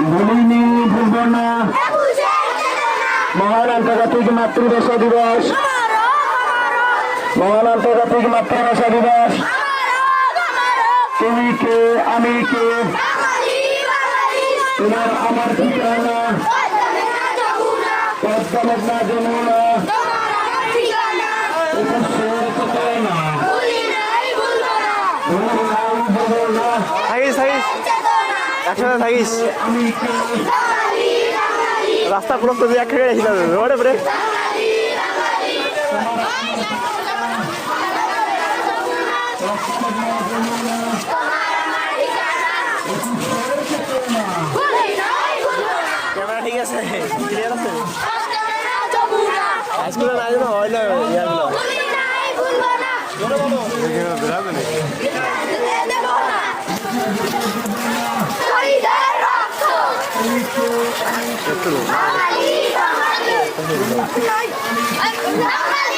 ভুলিনি ভুলব না মহান আন্তর্জাতিক মাতৃভাষা দিবস, মহান আন্তর্জাতিক মাতৃভাষা দিবস। তুমি কে আমি কে তোমার আমার ঠিকানা পদ্মা যমুনা একসাথে থাকিস রাস্তা পুরো তো এক খেয়ে রেখে যাবে ওরে পরে ক্যামেরা ঠিক আছে ক্লিয়ার আছে আজকে না জানো হয় না ইয়াগুলো Ay,